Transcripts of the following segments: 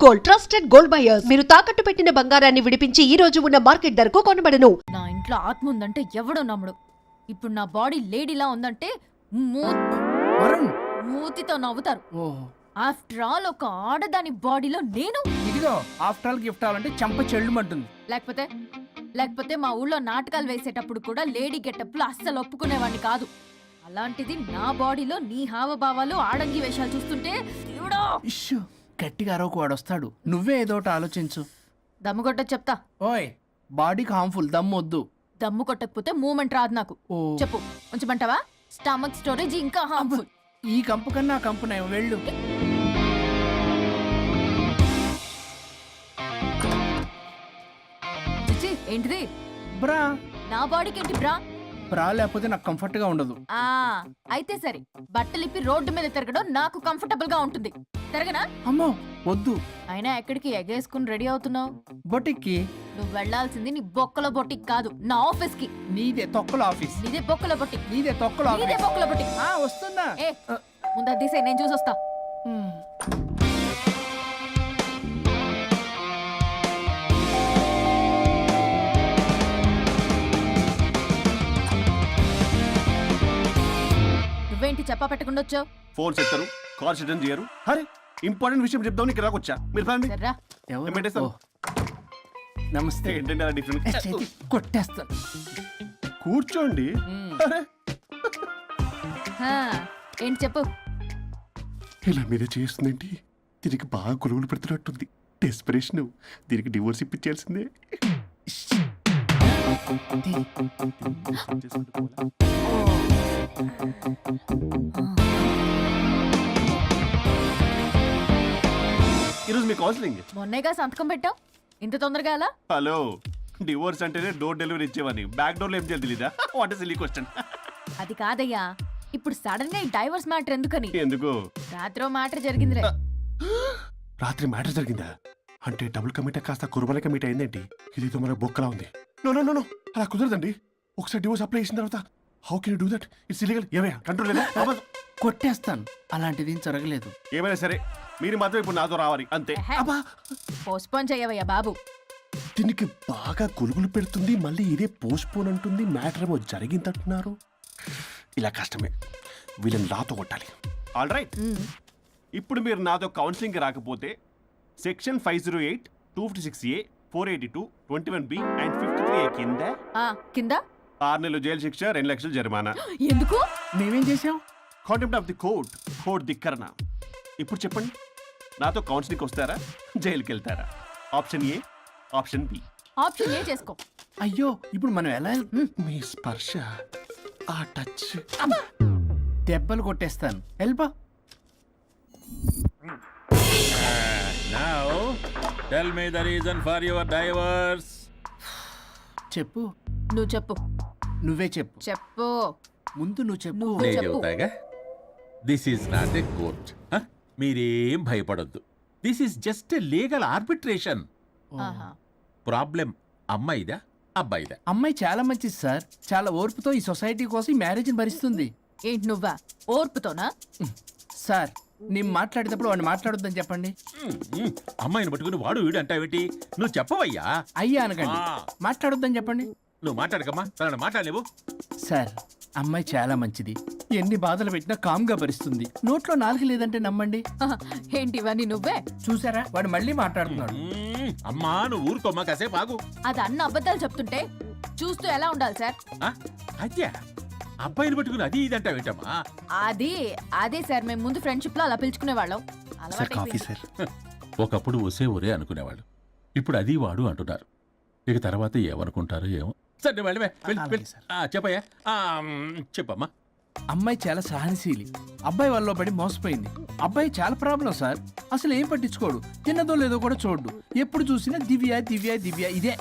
Gold trusted gold buyers మీరు తాకట్టు పెట్టిన బంగారాన్ని విడిపించి ఈ రోజు ఉన్న మార్కెట్ ధరకు కొనబడను. నా ఇంట్లో ఆత్మ ఉందంటే ఎవడో నమ్ముడు. ఇప్పుడు నా బాడీ లేడీలా ఉందంటే మూతితో నవ్వుతారు. ఆఫ్టర్ ఆల్ ఒక ఆడదాని బాడీలో నేను ఇదిగో ఆఫ్టర్ ఆల్ గిఫ్ట్ అవ్వాలంటే చెంప చెల్లుమంటుంది. లేకపోతే మా ఊళ్ళో నాటకాలు వేసేటప్పుడు కూడా లేడీ గెటప్లు అస్సలు ఒప్పుకునేవాడిని కాదు. అలాంటిది నా బాడీలో నీ హావభావాలు ఆడంగి వేషాలు చూస్తుంటే ఇష్యూ గట్టిగా అరవకు, వాడు వస్తాడు. నువ్వే ఏదో ఒకటి ఆలోచించు. దమ్ము కొట్ట చెప్తా. ఓయ్ బాడీకి హార్మ్ఫుల్, దమ్ము వద్దు. దమ్ము కొట్టకపోతే మూమెంట్ రాదు నాకు. చెప్పు, ఉంచమంటావా? స్టమక్ స్టోరేజ్ ఇంకా హార్మ్ఫుల్. ఈ కంపు కన్నా ఆ కంపు నయం, వెళ్ళు. చిచి, ఏంటిది? బ్రా. నా బాడీకి ఏంటి బ్రా? బ్రా లేకపోతే నాకు కంఫర్ట్ గా ఉండదు. అయితే సరే, బట్టలిప్పి రోడ్డు మీద తిరగడం నాకు కంఫర్టబుల్ గా ఉంటుంది. తిరగనా? అమ్మో వద్దు. అయినా ఎక్కడికి ఎగేసుకుని రెడీ అవుతున్నావు? బొటిక్కి. నువ్వు వెళ్లాల్సింది నీ బొక్కల బొట్టికి కాదు, నా ఆఫీస్ కి. నీదే తొక్కల ఆఫీస్. నీదే బొక్కల బొట్టికి. నీదే తొక్కల ఆఫీస్. నీదే బొక్కల బొట్టికి. వస్తుందా? ముందు అది తీసేయ్, నేను చూసొస్తా. నువ్వేంటి చెప్పా పెట్టకుండా వచ్చావు? ఫోన్ చేస్తారు, కాల్ అటెండ్ చేయరు. అరే ఇంపార్టెంట్ విషయం చెప్దాం ఇక్కడ రాకొచ్చా. మీరు రండి. సర్రా. నమస్తే. ఏంటంటే అలా డిఫరెంట్. కొట్టేస్తాను. కూర్చోండి. అరే ఏంటి చెప్పు. ఇలా మీరే చేస్తుందేంటి? దీనికి బాగా గొలుగులు పెడుతున్నట్టుంది. డెస్పరేషన్. దీనికి డివోర్స్ ఇప్పించాల్సిందే. ఈరోజు మీ కౌన్సిలింగ్. మొన్నేగా సంతకం పెట్టావు, ఇంత తొందరగా అలా? హలో, డివోర్స్ అంటేనే డోర్ డెలివరీ ఇచ్చేవని. బ్యాక్ డోర్ లో ఏం చేయాలి తెలీదా? What is silly question. అది కాదయ్యా, ఇప్పుడు సడన్ గా ఈ డైవర్స్ మ్యాటర్ ఎందుకని? ఎందుకు? రాత్రో మ్యాటర్ జరిగిందిలే. రాత్రి మ్యాటర్ జరిగిందా? అంటే డబుల్ కమిట్ కాస్త కుర్బల కమిట్ అయిందేంటి? ఇది మన బొక్కలా ఉంది. నో నో నో నో, అలా కుదరదండి. ఒకసారి డివోర్స్ అప్లై చేసిన తర్వాత how can you do that? It's illegal. ఏమయ్యా కంట్రోల్ లేదా? కొట్టేస్తాను. అలాంటిది జరగలేదు. ఏమైనా సరే మీరు మాత్రం ఇప్పుడు నాతో రావాలి అంతే. పోస్ట్పోన్ చేయవయ్యా బాబు. దీనికి బాగా గొలుగులు పెడుతుంది, మళ్ళీ ఇదే పోస్ట్పోన్ అంటుంది. మ్యాటర్ ఏమో జరిగిందంటున్నారు. ఇలా కష్టమే. వీళ్ళని నాతో కొట్టాలి. ఆల్ రైట్, ఇప్పుడు మీరు నాతో కౌన్సిలింగ్ రాకపోతే section 508, 256A, 482, 21B and 53A కింద 6 నెలలు జైలు శిక్ష, 2 లక్షలు జరిమానా. ఎందుకు? మేమేం చేసాం? కాంటెంప్ట్ ఆఫ్ ది కోర్ట్ ధిక్కరణ. ఇప్పుడు చెప్పండి, నాతో కౌన్సిలింగ్ వస్తారా, జైలుకి వెళ్తారా? Option A, option B. Option A చేసుకో. అయ్యో, ఇప్పుడు మనం ఎలా? మీ స్పర్శ, ఆ టచ్. దెబ్బలు కొట్టేస్తాను. వెళ్ళిపో. Now, tell me the reason for your divorce. చెప్పు. నువ్వు చెప్పు. నువ్వే చెప్పు. చెప్పు. ముందు నువ్వు చెప్పు. నేను చెబుతాగా. This is not a court. మీరేం భయపడొద్దు. This is just a legal arbitration. Problem అమ్మాయిదా అబ్బాయిదా? అమ్మాయి చాలా మంచిది సార్. చాలా ఓర్పుతో ఈ సొసైటీ కోసం ఈ మ్యారేజ్ని భరిస్తుంది. ఏంటి నువ్వా ఓర్పుతోనా? సార్, నేను మాట్లాడేటప్పుడు వాడిని మాట్లాడొద్దని చెప్పండి. అమ్మాయిని పట్టుకుని వాడు వీడు అంటావేంటి? నువ్వు చెప్పవయ్యా. అయ్యా అనకండి. మాట్లాడొద్దని చెప్పండి. నువ్వు మాట్లాడకమ్మా, తనని మాట్లాడలేవు. సార్, అమ్మాయి చాలా మంచిది. ఎన్ని బాధలు పెట్టినా కామ్గా భరిస్తుంది. నోట్లో నాలుగు లేదంటే నమ్మండి. ఏంటి ఇవన్నీ నువ్వే చూసారా, వాడు మళ్ళీ మాట్లాడుతున్నాడు. అమ్మా నువ్వు ఊరుకోమ్మా, కాసేపు ఆగు. అది అన్న అబద్ధాలు చెప్తుంటే చూస్తూ ఎలా ఉండాలి సార్? అదే అబ్బాయిని పట్టుకుని అది ఇది అంటావేంటమ్మా? అదే సార్, మేము ముందు ఫ్రెండ్షిప్ లో అలా పిలుచుకునే వాళ్ళం. ఒకప్పుడు ఒసే ఒరే అనుకునేవాళ్ళు. ఇప్పుడు అది వాడు అంటున్నారు. ఇక తర్వాత ఏమనుకుంటారో ఏమో. సరే చెప్పయ్యా. చెప్పమ్మా. అమ్మాయి చాలా సహనశీలి. అబ్బాయి వల్ల పడి మోసపోయింది. అబ్బాయి చాలా ప్రాబ్లం సార్. అసలు ఏం పట్టించుకోడు. తిన్నదో లేదో కూడా చూడు. ఎప్పుడు చూసినా దివ్య దివ్య దివ్య ఇదే.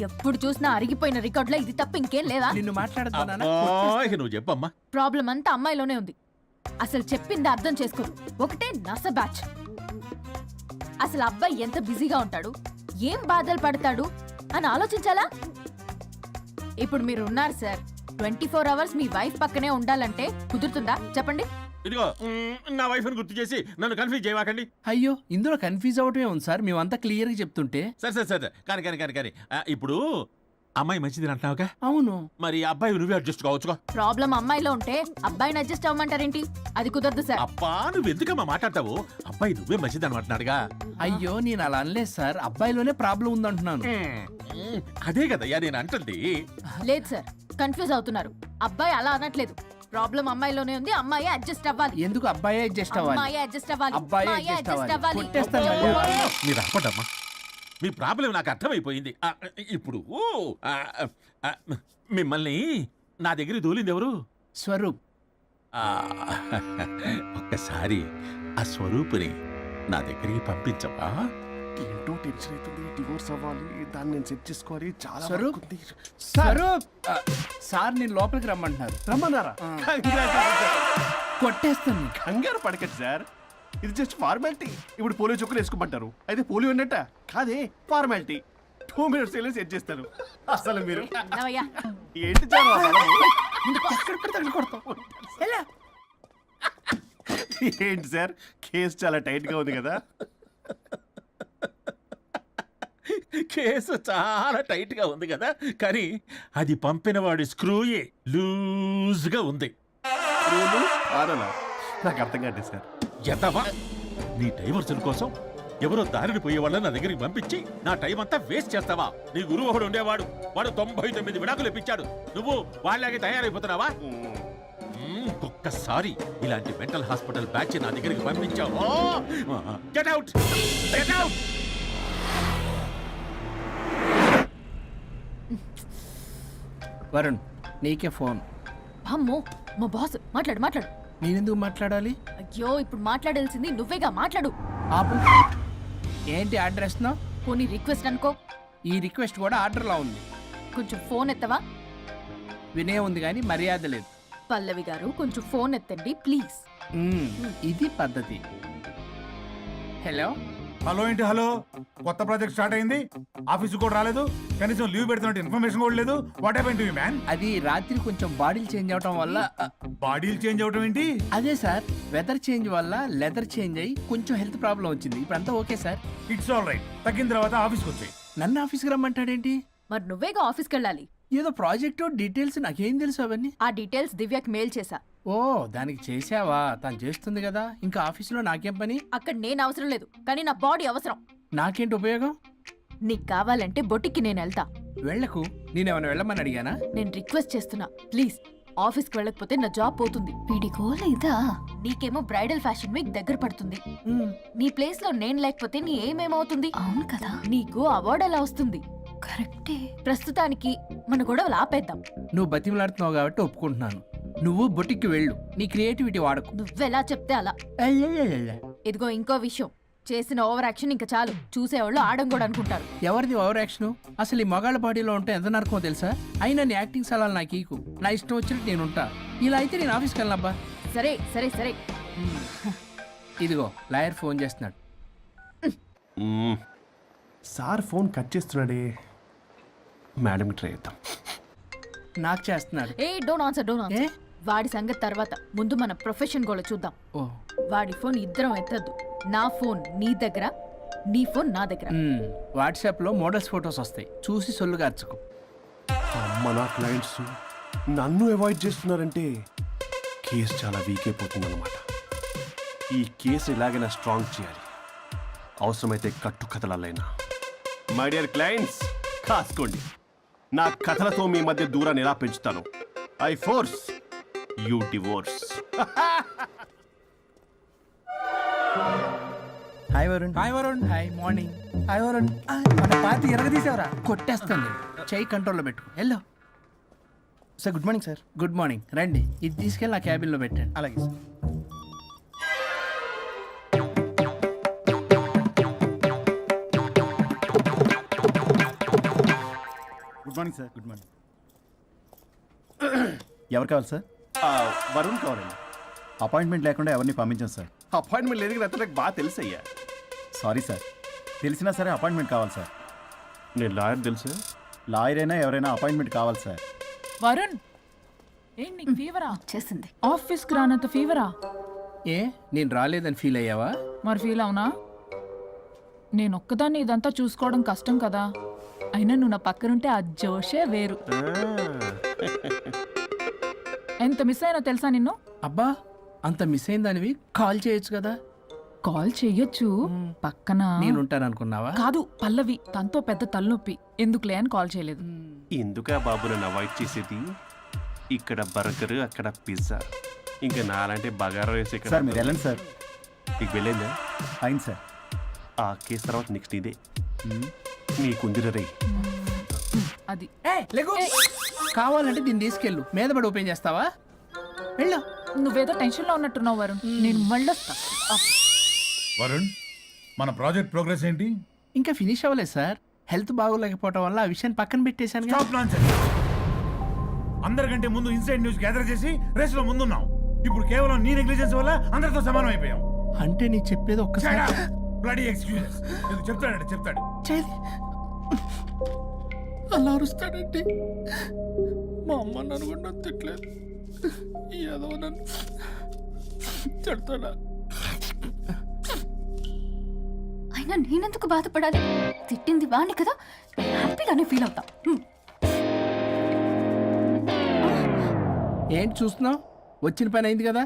ఎప్పుడు చూసినా అరిగిపోయిన రికార్డులో ఇది తప్ప ఇంకేం లేదా? నిన్ను మాట్లాడుతున్నా. నువ్వు చెప్పమ్మా. ప్రాబ్లం అంతా అమ్మాయిలోనే ఉంది. అసలు చెప్పింది అర్థం చేసుకోరు. ఒకటే నస బ్యాచ్. అసలు అబ్బాయి ఎంత బిజీగా ఉంటాడు, ఏం బాధలు పడతాడు అని ఆలోచించాలా? ఇప్పుడు మీరు ఉన్నారు సార్, 24 hours మీ వైఫ్ పక్కనే ఉండాలంటే కుదురుతుందా చెప్పండి? ఇదిగో నా వైఫ్ని గుర్తు చేసి నన్ను కన్ఫ్యూజ్ చేయవాకండి. అయ్యో ఇందులో కన్ఫ్యూజ్ అవటమే ఉంది సార్, మేమంతా క్లియర్గా చెప్తుంటే. సరే కానీ ఇప్పుడు అమ్మాయి మంచిది అంటున్నావుగా, అవును. మరి అబ్బాయి నువ్వే అడ్జస్ట్ కావచ్చుగా. ప్రాబ్లం అమ్మాయిలో ఉంటే అబ్బాయిని అడ్జస్ట్ అవ్వమంటారేంటి? అది కుదరదు సార్. అబ్బా నువ్వు ఎందుకమ్మా మాట్లాడతావు? అబ్బాయి నువ్వే మంచిది అనమాటన్నాడుగా. అయ్యో నేను అలా అనలేదు సార్, అబ్బాయిలోనే ప్రాబ్లం ఉందంటున్నాను. అదే కదయ్యా నేను అంటుంది. లేదు సార్, కన్ఫ్యూజ్ అవుతున్నారు. అబ్బాయి అలా అనట్లేదు. ప్రాబ్లం అమ్మాయిలోనే ఉంది, అమ్మాయి అడ్జస్ట్ అవ్వాలి. ఎందుకు అబ్బాయి అడ్జస్ట్ అవ్వాలి? అమ్మాయి అడ్జస్ట్ అవ్వాలి. అబ్బాయి అమ్మాయి adjust adjust అవ్వాలి. అవ్వాలి. కొట్టేస్తాను మళ్ళీ. మీరు ఆపడమ్మా, మీ ప్రాబ్లం నాకు అర్థమైపోయింది. ఇప్పుడు మిమ్మల్ని నా దగ్గర దూలింది ఎవరు? స్వరూప్. ఆ, ఒక్కసారి ఆ స్వరూపుని నా దగ్గరికి పంపించవా? ఏంటో టెన్షన్ అవుతుంది, డివోర్స్ అవ్వాలి, దాన్ని నేను సెట్ చేసుకోవాలి, చాలా స్వరూప్? work ఉంది. స్వరూప్ సార్ నేను లోపలికి రమ్మంటున్నారు. రమ్మన్నారా? ఆ. Congratulations. కొట్టేస్తాను. కంగారు పడకండి సార్, ఇది జస్ట్ ఫార్మాలిటీ. ఇప్పుడు పోలియో చుక్కలు వేసుకోమంటారు, అయితే పోలియో ఉన్నట్ట కాదే, ఫార్మాలిటీ. 2 minutes వెళ్ళి సెట్ చేస్తారు. అసలు మీరు విన్నావయ్యా? ఏంటి చాలా ఎక్కడ పడితే అక్కడ కొడతాం. ఎలా? ఏంటి సార్, కేసు చాలా టైట్ గా ఉంది కదా. కేసు చాలా టైట్ గా ఉంది కదా, కానీ అది పంపిన వాడి స్క్రూయే లూజ్ గా ఉంది. రూలు ఆడలా నాకు అర్థం కాదు సార్. ఎంతవా నీ డైవర్సన్ కోసం ఎవరో దారిని పోయే వాళ్ళని నా దగ్గరికి పంపించి నా టైం అంతా వేస్ట్ చేస్తావా? నీ గురువు ఒకడు ఉండేవాడు, వాడు 99 విడాకులు ఇప్పించాడు. నువ్వు వాళ్ళలాగే తయారైపోతున్నావా? ఒక్కసారి ఇలాంటి మెంటల్ హాస్పిటల్ బ్యాచ్ నా దగ్గరికి పంపించావు. Get out, get out. Varun నీకే ఫోన్. అమ్మో, మా బాస్. మాట్లాడు మాట్లాడు. నేనెందుకు మాట్లాడాలి? అయ్యో ఇప్పుడు మాట్లాడాల్సింది నువ్వేగా, మాట్లాడు. ఆపు. ఏంటి ఆర్డర్ ఇస్తున్నావు? పోనీ రిక్వెస్ట్ అనుకో. ఈ రిక్వెస్ట్ కూడా ఆర్డర్లో ఉంది. కొంచెం ఫోన్ ఎత్తవా? వినే ఉంది కానీ మర్యాద లేదు. పల్లవి గారు కొంచెం ఫోన్ ఎత్తండి ప్లీజ్. ఇది పద్ధతి. హలో. హలో ఏంటి హలో? కొత్త ప్రాజెక్ట్ స్టార్ట్ అయింది, ఆఫీస్ కూడా రాలేదు, కనీసం లీవ్ పెడుతున్నట్టు ఇన్ఫర్మేషన్ కూడా లేదు. What happen to you man? అది రాత్రి కొంచెం బాడీలు చేంజ్ అవటం వల్ల. బాడీలు చేంజ్ అవటం ఏంటి? అదే సార్, వెదర్ చేంజ్ వల్ల లెదర్ చేంజ్ అయ్యి కొంచెం హెల్త్ ప్రాబ్లం వచ్చింది. ఇప్పుడు అంతా okay sir. It's all right. తగ్గిన తర్వాత ఆఫీస్కి వచ్చాయి. నన్ను ఆఫీస్కి రమ్మంటాడేంటి? మరి నువ్వేగా ఆఫీస్కి వెళ్ళాలి. ఏదో ప్రాజెక్టు డీటెయిల్స్ నాకేం తెలుసు అవన్నీ. ఆ డీటెయిల్స్ దివ్యకి మెయిల్ చేశా. ఓ దానికి చేసావా? తను చేస్తుంది కదా, ఇంకా ఆఫీసులో నాకేం పని? అక్కడ నేను అవసరం లేదు, కానీ నా బాడీ అవసరం. నాకేంటి ఉపయోగం? నీకు కావాలంటే బొటిక్కి నేను వెళ్తా. వెళ్ళకు. నేనేమైనా వెళ్ళమని అడిగానా? నేను రిక్వెస్ట్ చేస్తున్నా ప్లీజ్. ఆఫీస్కి వెళ్ళకపోతే నా జాబ్ పోతుంది. వీడికో లేదా? నీకేమో బ్రైడల్ ఫ్యాషన్ వీక్ దగ్గర పడుతుంది. నీ ప్లేస్ లో నేను లేకపోతే నీ ఏమేమవుతుంది? అవును కదా. నీకు అవార్డు ఎలా వస్తుంది? కరెక్టే. ప్రస్తుతానికి మన గొడవలు ఆపేద్దాం. నువ్వు బతిమలాడుతున్నావు కాబట్టి ఒప్పుకుంటున్నాను. నువ్వు బొటిక్కి వెళ్ళు, నీ క్రియేటివిటీ వాడకు. నువ్వెలా చెప్తే అలా. ఇదిగో ఇంకో విషయం, చేసిన ఓవర్ యాక్షన్ ఇంకా చాలు. చూసేవాళ్ళు ఆడం కూడా అనుకుంటారు. ఎవరిది ఓవర్ యాక్షన్? అసలు ఈ మగాళ్ళ బాడీలో ఉంటే ఎంత నరకమో తెలుసా? అయినా నీ యాక్టింగ్ సలాలు నాకు ఈకు. నా ఇష్టం వచ్చినట్టు నేను ఉంటా. ఇలా అయితే నేను ఆఫీస్కి వెళ్ళనబ్బా. సరే సరే సరే. ఇదిగో లాయర్ ఫోన్ చేస్తున్నాడు. సార్ ఫోన్ కట్ చేస్తున్నాడే, మేడం ట్రై చేద్దాం. నాకు చేస్తున్నాడు. Hey don't answer, don't hey? Answer. వాడి సంగతి తర్వాత, ముందు మన ప్రొఫెషన్ కూడా చూద్దాం. ఓ వాడి ఫోన్ ఇద్దరం ఎత్తద్దు. నా ఫోన్ నీ దగ్గర, నీ ఫోన్ నా దగ్గర. వాట్సాప్లో మోడల్స్ ఫొటోస్ వస్తాయి, చూసి సొల్లుగా అర్చుకో. అమ్మ నా క్లయింట్స్ నన్ను అవాయిడ్ చేస్తున్నారంటే కేసు చాలా వీక్ అయిపోతుంది అనమాట. ఈ కేసు ఎలాగైనా స్ట్రాంగ్ చేయాలి, అవసరమైతే కట్టు కథలైనా. మై డియర్ క్లయింట్స్, కాసుకోండి. నా కథలతో మీ మధ్య దూరాన్ని ఎలా పెంచుతాను. I force you divorce. Hi Varun. Hi Varun. Hi morning. Hi Varun. మన పార్టీ ఎరగదీసావరా? కొట్టేస్తాను. చెయ్యి కంట్రోల్లో పెట్టు. Hello sir good morning sir. Good morning. రండి, ఇది తీసుకెళ్ళి నా క్యాబిన్లో పెట్టండి. అలాగే sir. Good morning sir. Good morning. ఎవరు కావాలి సార్? వరుణ్ కావాలండి. అపాయింట్మెంట్ లేకుండా ఎవరిని పంపించాను సార్. అపాయింట్మెంట్ లేదు కదా, నాకు బాగా తెలుసు అయ్యా. సారీ సార్, తెలిసినా సరే అపాయింట్మెంట్ కావాలి సార్. నేను లాయర్ తెలుసు. లాయర్ అయినా ఎవరైనా అపాయింట్మెంట్ కావాలి సార్. వరుణ్, ఏంటి నీకు ఫీవరా? చేసింది. ఆఫీస్కి రానంత ఫీవరా? ఏ నేను రాలేదని ఫీల్ అయ్యావా? మరి ఫీల్ అవునా? నేను ఒక్కదాన్ని ఇదంతా చూసుకోవడం కష్టం కదా. అయినా నువ్వు నా పక్కనుంటే ఆ జోషే వేరు. ఎంత మిస్ అయినా తెలుసా నిన్ను? అబ్బా అంత మిస్ అయిందానివి కాల్ చేయొచ్చు కదా. కాల్ చెయ్యొచ్చు, పక్కన నేనుంటాను అనుకున్నావా? కాదు పల్లవి, తనతో పెద్ద తలనొప్పి, ఎందుకులే అని కాల్ చేయలేదు. ఎందుకా బాబు నన్ను అవాయిడ్ చేసేది? ఇక్కడ బర్గర్, అక్కడ పిజ్జా, ఇంకా నాలంటే బగారా వేసి సార్ మీరు వెళ్ళండి సార్. నీకు వెళ్ళిందా? అయింది సార్. ఆ కేసు తర్వాత నెక్స్ట్ ఇదే నీకుందిర రే. అది కావాలంటే దీన్ని తీసుకెళ్ళు, మీద పడి ఓపెన్ చేస్తావా? వెళ్ళు. నువ్వేదో టెన్షన్ లో ఉన్నట్టున్నావు వరుణ్. నేను మళ్ళొస్తా. వరుణ్, మన ప్రాజెక్ట్ ప్రోగ్రెస్ ఏంటి? ఇంకా ఫినిష్ అవ్వలేదు సార్. హెల్త్ బాగోలేకపోవడం వల్ల ఆ విషయాన్ని పక్కన పెట్టేశాను కదా. Stop nonsense. అందరికంటే ముందు ఇన్సైడ్ న్యూస్ గ్యాదర్ చేసి రేస్ లో ముందున్నాం. ఇప్పుడు కేవలం నీ నెగ్లిజెన్స్ వల్ల అందరితో సమానం అయిపోయాం. అంటే నీ చెప్పేది ఒక్కసారి బ్లడీ ఎక్స్క్యూజెస్. ఇది చెప్తాడు. చేది అలా అరుస్తాడండి. మా అమ్మ నన్ను కూడా నన్ను తిట్టలేదు, ఏదో నన్ను తిడతాడా? అయినా నేనెందుకు బాధపడాలి? తిట్టింది వాణ్ణి కదా, హ్యాపీగానే ఫీల్ అవుతా. ఏంటి చూస్తున్నావు? వచ్చిన పని అయింది కదా,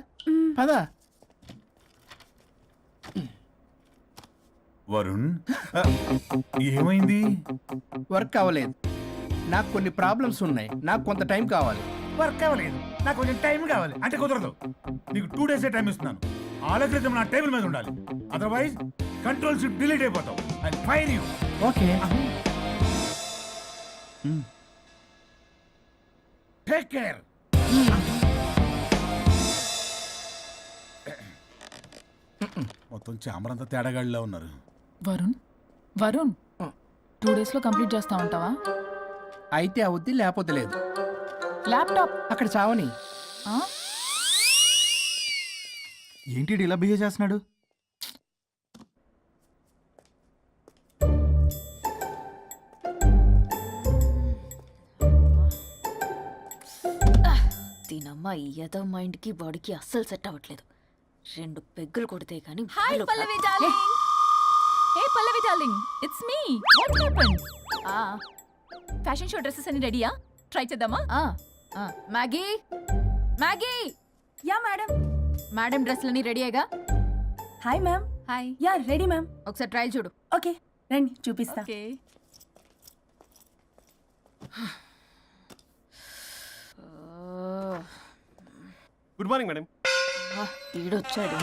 పదా. వరుణ్, ఏమైంది? వర్క్ అవ్వలేదు. నాకు కొన్ని ప్రాబ్లమ్స్ ఉన్నాయి, నాకు కొంత టైం కావాలి. వర్క్ అవ్వలేదు, నాకు కొంచెం టైం కావాలి అంటే కుదరదు. నీకు 2 days టైం ఇస్తున్నాను. ఆలోచించడం నా టేబుల్ మీద ఉండాలి. అదర్వైజ్ కంట్రోల్ షిప్ డిలీట్ అయిపోతావు. I fire you. Okay. Take care. మొత్తం చామరంతా తేడాగాడిలా ఉన్నారు. వరుణ్ 2 days లో కంప్లీట్ చేస్తా ఉంటావా? అయితే అవుద్ది, లేకపోతే లేదు. ల్యాప్టాప్ అక్కడ చావని. ఏంటి ఇలా బిహేవ్ చేస్తున్నాడు? దీనమ్మ ఈ యదో మైండ్ కి బాడీకి అస్సలు సెట్ అవ్వట్లేదు. 2 పెగ్గులు కొడితే కానీ hi Pallavi darling. Hey Pallavi darling, it's me. What happened? Fashion show dresses అన్ని రెడీయా? ట్రై చేద్దామా? Maggie yeah madam. మేడం డ్రెస్లన్నీ రెడీ అయ్యగా? Hi ma'am. Hi. Yeah ready ma'am. ఒకసారి ట్రయల్ చూడు. ఓకే రండి చూపిస్తా. ఓకే. Good morning madam. ఈడొచ్చాడు.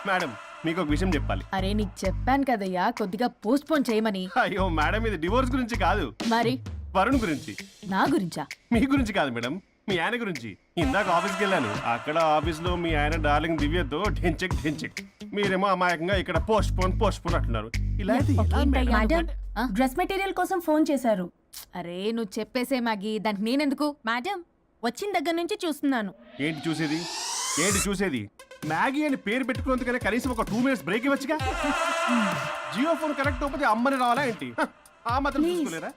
మేడం మీకు ఒక విషయం చెప్పాలి. అరే నీకు చెప్పాను కదయ్యా కొద్దిగా పోస్ట్ పోన్ చేయమని. అయ్యో మేడం, ఇది డివోర్స్ గురించి కాదు, మరి వరుణ్ గురించి. నా గురించా? మీ గురించి కాదు మేడం, మీ ఆయన గురించి. ఇందాక ఆఫీస్కి వెళ్ళాను. అక్కడ ఆఫీస్లో మీ ఆయన డార్లింగ్ దివ్యతో ఢెంచెక్. మీరేమో అమాయకంగా ఇక్కడ పోస్ట్ పోన్ అంటున్నారు. ఇలా అయితే ఎలా మేడం? మేడం డ్రెస్ మెటీరియల్ కోసం ఫోన్ చేశారు. అరే నువ్వు చెప్పేసే మ్యాగీ, దానికి నేనెందుకు? మేడం వచ్చిన దగ్గర నుంచి చూస్తున్నాను. ఏంటి చూసేది? మ్యాగీ అని పేరు పెట్టుకున్నందుకనే కనీసం ఒక 2 minutes బ్రేక్ ఇవ్వచ్చుగా. జియో ఫోన్ కనెక్ట్ అవ్వకపోతే అమ్మని రావాలా ఏంటి? ఆ మాత్రం చూసుకోలేరా?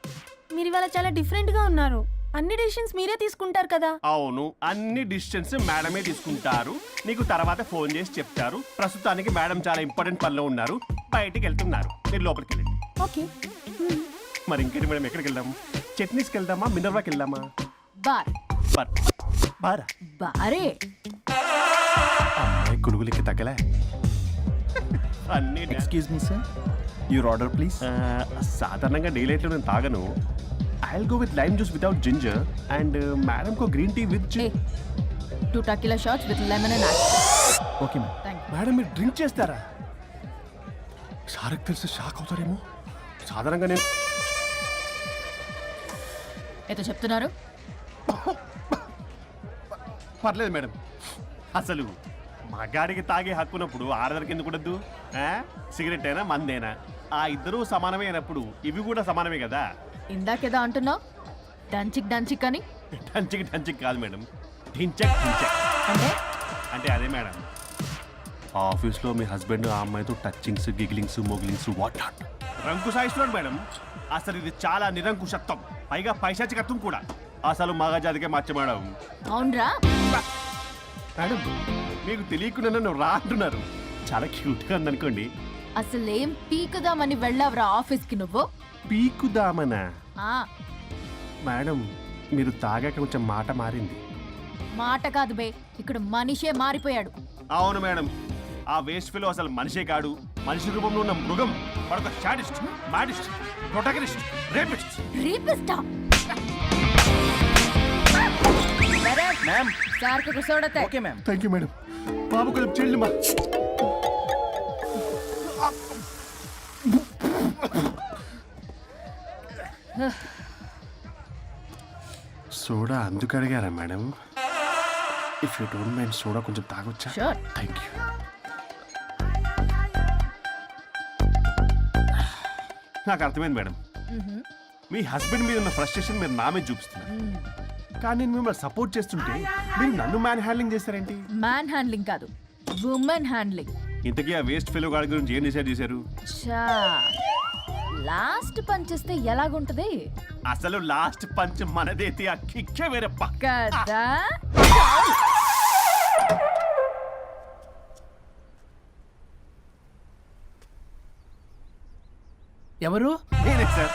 మీరు ఇవాళ చాలా డిఫరెంట్ గా ఉన్నారు. అన్ని డిసిషన్స్ మీరే తీసుకుంటారు కదా. అవును, అన్ని డిసిషన్స్ మేడమే తీసుకుంటారు. నీకు తర్వాత ఫోన్ చేసి చెప్తారు. ప్రస్తుతానికి మేడం చాలా ఇంపార్టెంట్ పనిలో ఉన్నారు, బయటికి వెళ్తున్నారు. మీరు లోపలికి వెళ్ళండి. ఓకే. మరి ఇంకేంటి మేడం, ఎక్కడికి వెళ్దాం? చట్నీస్కి వెళ్దామా, మినర్వాకి వెళ్దామా? బార్. బారా? బారే. అమ్మాయి కులుగులకి తగ్గలే. అన్ని excuse me sir, your order please. సాధారణంగా డే లైట్లో నేను తాగను. I'll go with lime juice without ginger and madam కో green tea with 2 tequila shots with lemon and ice. Okay ma'am. Thank you. Madam మీరు డ్రింక్ చేస్తారా? సార్కి తెలిసి షాక్ అవుతారేమో. సాధారణంగా నేను ఏదో చెప్తున్నారు. పర్లేదు మేడం. అసలు మగాడికి తాగే హక్కున్నప్పుడు ఆడదరికి ఎందుకు ఉండద్దు? సిగరెట్ అయినా మందేనా ఆ ఇద్దరూ సమానమే అయినప్పుడు ఇవి కూడా సమానమే కదా. ఇందాకేదో అంటున్నావు, డంచిక్ అని. డంచిక్ కాదు మేడం, ఢించక్. అంటే అంటే అదే మేడం, ఆఫీస్లో మీ హస్బెండ్ ఆ అమ్మాయితో touchings, gigglings, moglings what not రంకు సాయిస్తున్నాడు మేడం. అసలు ఇది చాలా నిరంకుశత్వం, పైగా పైశాచికత్వం కూడా. అసలు మగజాతికే మచ్చ మేడం. అవునరా? మేడం మీకు తెలియకుండా నన్ను రా అంటున్నారు. చాలా క్యూట్గా ఉందనుకోండి. అసలేం పీకుదామని వెళ్ళావురా ఆఫీస్కి నువ్వు? పీకుదామనా? ఆ మేడం మీరు తాగాక కొంచెం మాట మారింది. మాట కాదు బే, ఇక్కడ మనిషే మారిపోయాడు. అవును మేడం, ఆ వేస్ట్ ఫెలో అసలు మనిషే కాడు. మనిషి రూపంలో ఉన్న మృగం. వాడొక షాడిస్ట్, మాడిస్ట్, ప్రొటగనిస్ట్, రేపిస్ట్. రీపిస్టా మ్యామ్ సార్కి కూర్చోడతే. Okay ma'am. Thank you madam. బాబు కొంచెం చెల్లి మా సోడా అందుకు అడిగారా మేడం? If you don't mind soda కొంచెం తాగొచ్చా? Sure. Thank you. నాకు అర్థమైంది మేడం. మీ హస్బెండ్ మీద ఉన్న ఫ్రస్ట్రేషన్ మీరు నా మీద చూపిస్తున్నారు. కానీ నేను మిమ్మల్ని సపోర్ట్ చేస్తుంటే మీరు నన్ను మ్యాన్ హ్యాండ్లింగ్ చేస్తారేంటి? మ్యాన్ హ్యాండ్లింగ్ కాదు, ఉమెన్ హ్యాండ్లింగ్. ఇంతకీ ఆ వేస్ట్ ఫెలో గాడి గురించి ఏం డిసైడ్ చేశారు? చా లాస్ట్ పంచ్ చేస్తే ఎలాగుంటది అసలు లాస్ట్ పంచ్ మనదైతే ఆ కిక్కే వేరే పక్క. కదా? ఎవరు? నేనే సార్,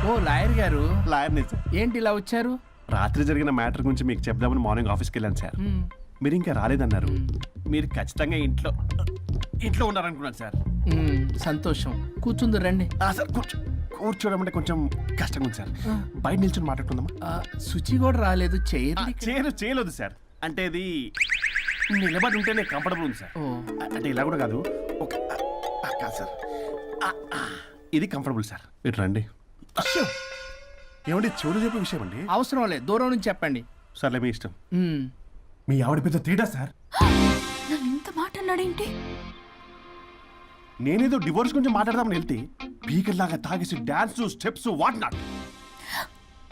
ఓ లాయర్ గారు. లాయర్నే సార్. ఏంటి ఇలా వచ్చారు? రాత్రి జరిగిన మ్యాటర్ గురించి మీకు చెప్దామని మార్నింగ్ ఆఫీస్కి వెళ్ళాను సార్. మీరు ఇంకా రాలేదన్నారు. మీరు ఖచ్చితంగా ఇంట్లో ఉన్నారనుకున్నాను సార్. సంతోషం. కూర్చుంది రండి. సార్ కూర్చోవడం అంటే కొంచెం కష్టంగా ఉంది సార్. బయట నిల్చొని మాట్లాడుకుందామా? శుచి కూడా రాలేదు. చేయలేదు సార్. అంటే ఇది నిలబడి ఉంటేనే కంఫర్టబుల్ ఉంది సార్. అంటే ఇలా కూడా కాదు. కాదు సార్, ఇది కంఫర్టబుల్ సార్. ఇటు రండి. ఏమండి చెవులు చెప్పే విషయం అండి? అవసరం లేదు, దూరం నుంచి చెప్పండి. సర్లే మీ ఇష్టం. మీ ఆవిడ పెద్ద తేడా సార్. నన్ను ఇంత మాట అన్నాడేంటి? నేనేదో డివోర్స్ గురించి మాట్లాడదామని వెళ్తే పీకల్లాగా తాగేసి డాన్స్ స్టెప్స్ వాట్ నాట్.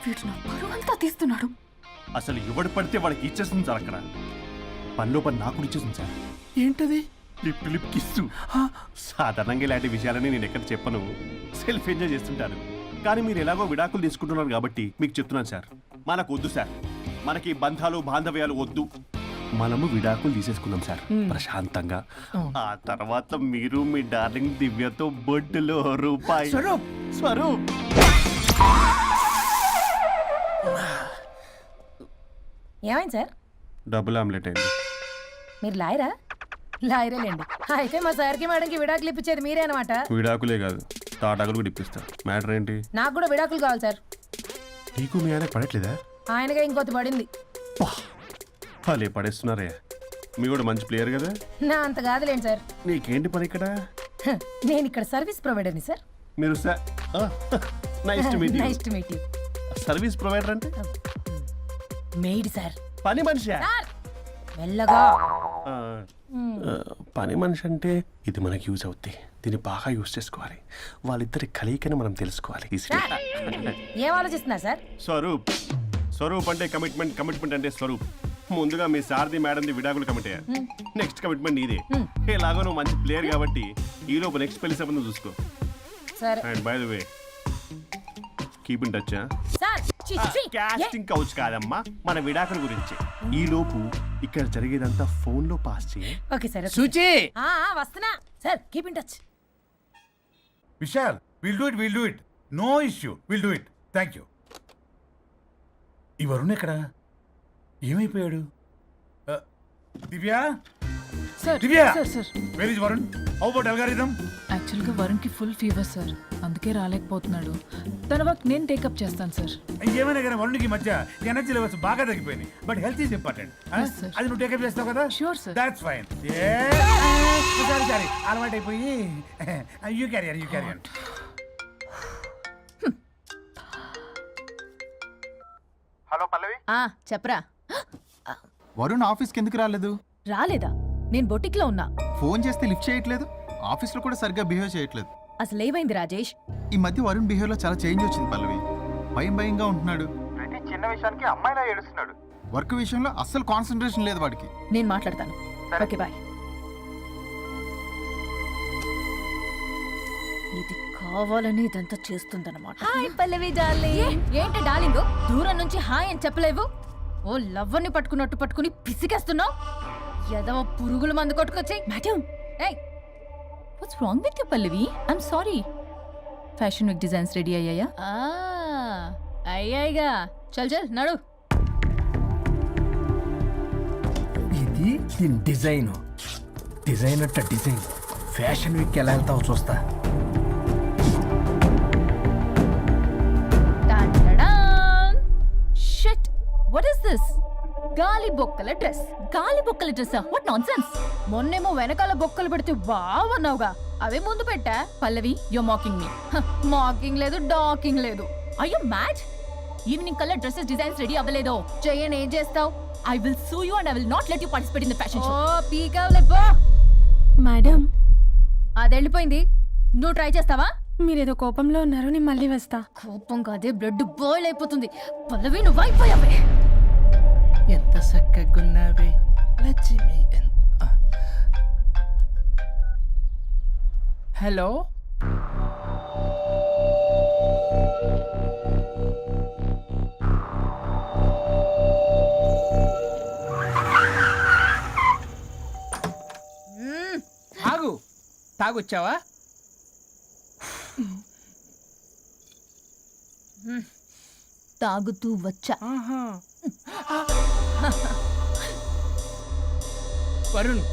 వీడు నా పరువంతా తీస్తున్నాడు. అసలు ఎవడు పడితే వాడికి ఇచ్చేస్తుంది సార్. అక్కడ పనిలో పని నాకు ఇచ్చేస్తుంది సార్. ఏంటది? Lip kiss. సాధారణంగా ఇలాంటి విషయాలని నేను ఎక్కడ చెప్పను. సెల్ఫ్ ఎంజాయ్ చేస్తుంటాను. కానీ మీరు ఎలాగో విడాకులు తీసుకుంటున్నారు కాబట్టి మీకు చెప్తున్నాను సార్. మనకు వద్దు సార్. మనకి బంధాలు బాంధవ్యాలు వద్దు. మనము విడాకులు తీసేసుకుందాం సార్ ప్రశాంతంగా. ఆ తర్వాత మీరు మీ డార్లింగ్ దివ్యతో బొడ్డులో రూపాయి. స్వరూప్ ఏమైంది సార్? డబుల్ ఆమ్లెట్ అయింది. మీరు లాయరా? లాయరేలేండి. అయితే మా సార్కి మేడంకి విడాకులు ఇప్పించేది మీరే అనమాట. విడాకులే కాదు, తాటాకులు కూడా ఇప్పిస్తా. మ్యాటర్ ఏంటి? నాకు కూడా విడాకులు కావాలి సార్. నీకు మీ ఆయన పడట్లేదా? ఆయనగా ఇంకొత పడింది. వాళ్ళే పడేస్తున్నారే. మీ కూడా మంచి ప్లేయర్ కదా. నా అంత కాదులేండి సార్. నీకేంటి పని ఇక్కడ? నేను ఇక్కడ సర్వీస్ ప్రొవైడర్ని సార్. మీరు nice to meet you. Nice to meet you. Service provider అంటే మెయిడ్ సార్. పని మనిషి. సార్ మెల్లగా. పని మనిషి అంటే ఇది మనకి యూజ్ అవుద్ది. దీన్ని బాగా యూజ్ చేసుకోవాలి. వాళ్ళిద్దరి కలయికని మనం తెలుసుకోవాలి. ఏం ఆలోచిస్తున్నారు సార్? స్వరూప్ అంటే కమిట్మెంట్, కమిట్మెంట్ అంటే స్వరూప్. ముందుగా మీ సారథి మేడంది విడాకులు కమిట్ అయ్యారు. నెక్స్ట్ కమిట్మెంట్ నీదే. ఎలాగో నువ్వు మంచి ప్లేయర్ కాబట్టి ఈ లోపు నెక్స్ట్ పెళ్లి సంబంధం చూసుకో. సరే. And by the way keep in touch. Sir casting couch కాదమ్మా, మన విడాకుల గురించి. ఈ లోపు ఇక్కడ జరిగేదంతా ఫోన్ లో పాస్ చేయి. Okay sir. శుచి వస్తున్నా sir. Keep in touch. Vishal, will do it. No issue, will do it. Thank you. ఈ వరుణ్ ఎక్కడ? ఏమైపోయాడు? Divya, sir Divya, sir where is Varun? How about algorithm? యాక్చువల్గా వరుణ్కి ఫుల్ ఫీవర్ సార్, అందుకే రాలేకపోతున్నాడు. తన వర్క్ నేను టేకప్ చేస్తాను సార్. ఏమైనా కానీ వరుణ్కి మధ్య ఎనర్జీ లెవెల్స్ బాగా తగ్గిపోయినాయి. But health is important. Yes, sir. అది నువ్వు టేకప్ చేస్తావు కదా? Sure, sir. That's fine. Sorry అలవాటు అయిపోయి. You carrier. హలో పల్లవి. చెప్పరా. వరుణ్ ఆఫీస్కి ఎందుకు రాలేదు? రాలేదా? నేను బొటిక్లో ఉన్నా. ఫోన్ చేస్తే లిఫ్ట్ చేయట్లేదు. ఆఫీస్లో కూడా సరిగ్గా బిహేవ్ చేయట్లేదు. అసలు ఏమైంది రాజేష్? ఈ మధ్య వరుణ్ బిహేవ్లో చాలా చేంజ్ వచ్చింది పల్లవి. భయంగా ఉంటున్నాడు. ప్రతి చిన్న విషయానికి అమ్మాయిలా ఏడుస్తున్నాడు. వర్క్ విషయంలో అస్సలు కాన్సన్ట్రేషన్ లేదు వాడికి. నేను మాట్లాడతాను. Okay bye. ఇది కావాలని ఇదంతా చేస్తుందన్నమాట. Hi Pallavi darling. ఏంటి డార్లింగ్, దూరం నుంచి హాయ్ అని చెప్పలేవు? ఓ లవ్వర్ని పట్టుకున్నట్టు పట్టుకుని పిసికేస్తున్నావు. ఏదో పురుగుల మందు కొట్టుకొచ్చి మేడం ఏయ్ what's wrong with you Pallavi I'm sorry fashion week designs ready అయ్యాయా అయ్యాయిగా చల్ చల్ నడు. ఇది దీని డిజైన్ డిజైన్ అట్ట డిజైన్ ఫ్యాషన్ వీక్ ఎలా వెళ్తావో చూస్తా. షిట్ వాట్ ఇస్ దిస్ గాలి బొక్కల డ్రెస్ వాట్ నాన్సెన్స్ మొన్నేమో వెనకాల బొక్కలు పెడితే వావ్ అన్నావుగా, అవే ముందు పెట్టా. Pallavi you mocking me mocking లేదు డాకింగ్ లేదు. Are you mad evening colour dresses designs ready అవ్వలేదో చెయ్యని ఏం చేస్తావు? I will sue you and I will not let you participate in the fashion ఓ షో పీకావులే పో. మేడం అది వెళ్ళిపోయింది, నువ్వు ట్రై చేస్తావా? మీరేదో కోపంలో ఉన్నారు, నేను మళ్ళీ వస్తా. కోపం కాదే బ్లడ్ బాయిల్ అయిపోతుంది. పల్లవి నువ్వు అయిపోయావే. ఎంత చక్కగున్నావే లక్ష్మి. హలో ఆగు, తాగొచ్చావా? తాగుతూ వచ్చా. వరుణ్,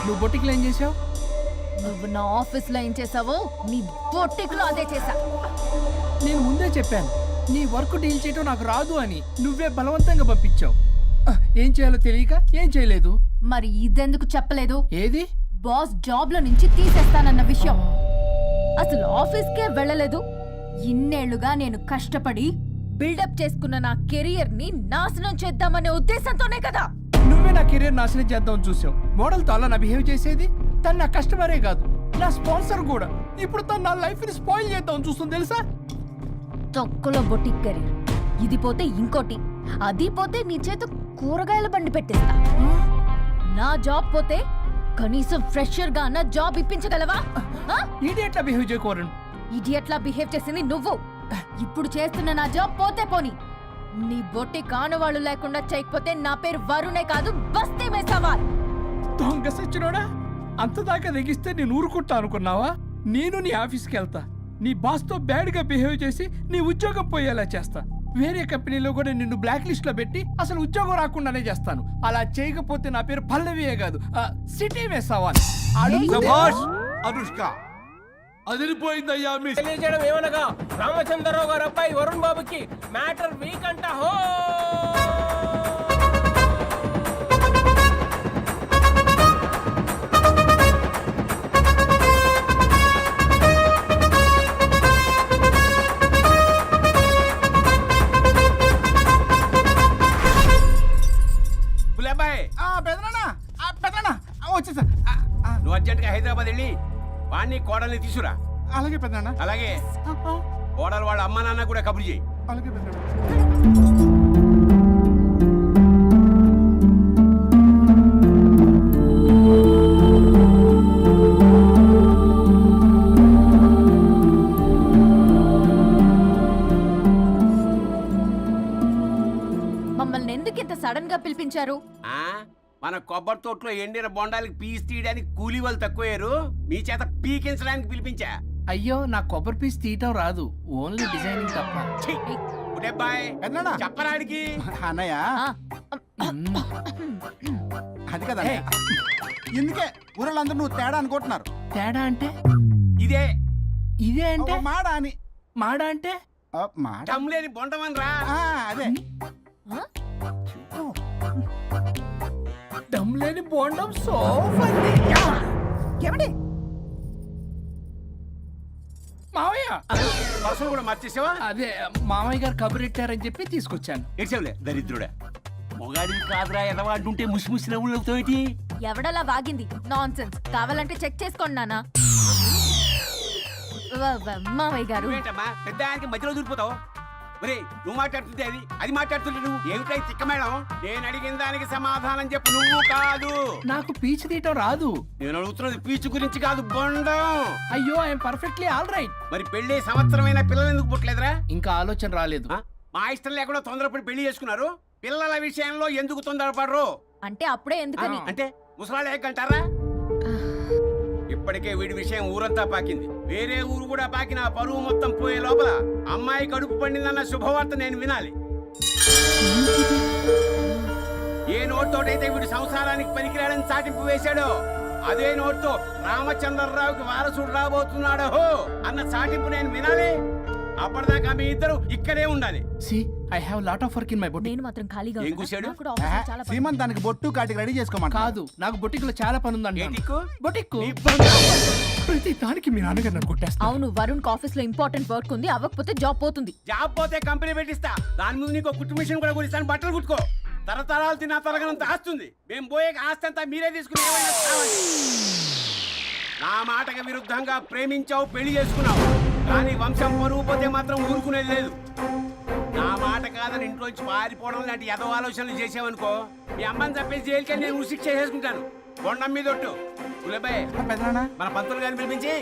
నువ్వు బొట్టికి ఏం చేసావు? నువ్వు నా ఆఫీస్ లో ఏం చేసావో నీ బొట్టిక్ లో అదే చేసా. నేను ముందే చెప్పాను నీ వర్క్ డీల్ చేయటం నాకు రాదు అని. నువ్వే బలవంతంగా పంపించావు. ఏం చేయాలో తెలియక ఏం చేయలేదు. మరి ఇదెందుకు చెప్పలేదు? ఏది? బాస్ జాబ్ లో నుంచి తీసేస్తానన్న విషయం. అసలు ఆఫీస్కే వెళ్ళలేదు. ఇన్నేళ్లుగా నేను కష్టపడి బిల్డప్ చేసుకున్న నా కెరియర్ ని నాశనం చేద్దామనే ఉద్దేశంతోనే కదా. నువ్వే నా కెరీర్ నాశనం చేద్దామని చూసావు. మోడల్తో అలా నా బిహేవ్ చేసేది. తను నా కస్టమరే కాదు, నా స్పాన్సర్ కూడా. ఇప్పుడు తను నా లైఫ్ ని స్పాయిల్ చేద్దామని చూస్తుంది తెలుసా? తొక్కలో బొటిక్ కెరీర్. ఇది పోతే ఇంకోటి, అది పోతే నీ చేత కూరగాయల బండి పెట్టేస్తా. నా జాబ్ పోతే కనీసం ఫ్రెషర్ గా అన్న జాబ్ ఇప్పించగలవా? ఇడియట్లా బిహేవ్ చేయకూడదు. ఇడియట్లా బిహేవ్ చేసింది నువ్వు. ఇప్పుడు చేస్తున్న నా జాబ్ పోతే పోని, నీ బొట్టి కానువాళ్ళు లేకుండా చేయకపోతే నా పేరు వరుణే కాదు, బస్తీ మే సవాల్. దొంగ సచ్చినోడా, అంత దాకా తెగిస్తే నేను ఊరుకుంటా అనుకున్నావా? నేను నీ ఆఫీస్కి వెళ్తా, నీ బాస్తో బ్యాడ్గా బిహేవ్ చేసి నీ ఉద్యోగం పోయేలా చేస్తా. వేరే కంపెనీలో కూడా నిన్ను బ్లాక్ లిస్ట్ లో పెట్టి అసలు ఉద్యోగం రాకుండానే చేస్తాను. అలా చేయకపోతే నా పేరు పల్లవియే కాదు, సిటీ మే సవాల్. అనుష్క అదిరిపోయిందయ్యా మీ తెలియజేయడం ఏమనగా రామచంద్రరావు గారు అబ్బాయి వరుణ్ బాబుకి మ్యాటర్ వీక్ అంట. హో వచ్చేసా. నువ్వు అర్జెంట్ గా హైదరాబాద్ వెళ్ళి వాణ్ణి కోడల్ని తీసురా. అలాగే పెద్దనా. అలాగే కోడలు వాళ్ళ అమ్మ నాన్న కూడా కబురు చేయి. అలాగే పెద్దనా. మమ్మల్ని ఎందుకు ఇంత సడన్ గా పిలిపించారు? మన కొబ్బరి తోటలో ఎండిన బొండాలకి పీస్ తీయడానికి కూలీ వాళ్ళు తక్కువయ్యారు, మీ చేత పీకించడానికి పిలిపించా. అయ్యో, నా కొబ్బరి పీస్ తీయటం రాదు, ఓన్లీ డిజైనింగ్ తప్ప. చెప్పరాడికి అన్నయ్య అది కదా, ఎందుకే ఊరలందరూ నువ్వు తేడా అనుకుంటున్నారు. తేడా అంటే ఇదే ఇదే అంటే మాడ అని. మాడ అంటే మాడ లేని బొండమని రా. అదే దమ్ లేని బోండం సో ఏమండి మావయ్య, పర్సలు కూడా మర్చేసావా? అదే మామయ్య గారు కబురెట్టారని చెప్పి తీసుకొచ్చాను. ఏడ్చావులే దరిద్రుడా. మొగాడివి కాదురా ఎదవా అంటుంటే ముసి ముసి నవ్వులు అవుతావేటి? ఎవడలా వాగింది? Nonsense. కావాలంటే చెక్ చేసుకోండి నాన్న. మావయ్య గారు, నువ్వేంటమ్మా పెద్ద ఆయనకి మధ్యలో దూరిపోతావు? ఒరే, నువ్వు మాట్లాడుతుంటే అది మాట్లాడుతుంటే నువ్వు ఏమిటై తిక్క మేడం? నేను అడిగిన దానికి సమాధానం చెప్పు. నువ్వు కాదు. నాకు పీచు తీయటం రాదు. నేను అడుగుతున్నది పీచు గురించి కాదు, బొండం. అయ్యో, ఐఎమ్ పర్ఫెక్ట్లీ ఆల్ రైట్. మరి పెళ్లి సంవత్సరమైన పిల్లలు ఎందుకు పుట్టలేదురా? ఇంకా ఆలోచన రాలేదు. మా ఇష్టం లేకుండా తొందరపడి పెళ్లి చేసుకున్నారు. పిల్లల విషయంలో ఎందుకు తొందరపడరు? అంటే అప్పుడే ఎందుకని? అంటే ముసలాళ్ళు ఏకంటారా? ఇప్పటికే వీడి విషయం ఊరంతా పాకింది. వేరే ఊరు కూడా పాకిన పరువు మొత్తం పోయే లోపల అమ్మాయి కడుపు పండిందన్న శుభవార్త నేను వినాలి. ఏ నోట్తోటైతే వీడు సంసారానికి పనికిరాడని చాటింపు వేశాడో అదే నోట్తో రామచంద్రరావుకి వారసుడు రాబోతున్నాడో అన్న చాటింపు నేను వినాలి. అప్పటిదాకా మీ ఇద్దరు ఇక్కడే ఉండాలి. See I have lot of work in my boutique. నేను మాత్రం ఖాళీగా ఏం ఉంటానా? కూశాడు? నాకు కూడా ఆఫీస్లో చాలా పని. సీమన్ దానికి బొట్టు కాటికి రెడీ చేసుకోమంట. కాదు, నాకు బొటిక్ లో చాలా పని ఉందండి. ఏటికు? బొటిక్ నీ బంధం. ప్రతి దానికి మీ నాన్నగారు నన్ను కొట్టేస్తా. అవును, వరుణ్ ఆఫీస్ లో ఇంపార్టెంట్ వర్క్ ఉంది, అవ్వకపోతే జాబ్ పోతుంది. జాబ్ పోతే కంపెనీ పెట్టిస్తా. దాని ముందు నీకు కుట్టు మిషన్ కూడా కుడిస్తాను. బట్టలు కుట్టుకో. తరతరాలు తిన్నా తరగనంత ఆస్తుంది. మేము పోయే ఆస్తి అంతా మీరే తీసుకుని ఏమైనా కావాలి. నా మాటకి విరుద్ధంగా ప్రేమించావు, పెళ్లి చేసుకున్నావు. కానీ వంశం పరువు పోతే మాత్రం ఊరుకునేది లేదు. నా మాట కాదని ఇంట్లోంచి పారిపోవడం లాంటి ఎదో ఆలోచనలు చేసావనుకో, మీ అమ్మని చంపేసి జైలుకి నేను ఉసిక్ చేసేసుకుంటాను. కొండం మీద ఒట్టు. ఉలబాయ్, మన పంతులు గారిని పిలిపించి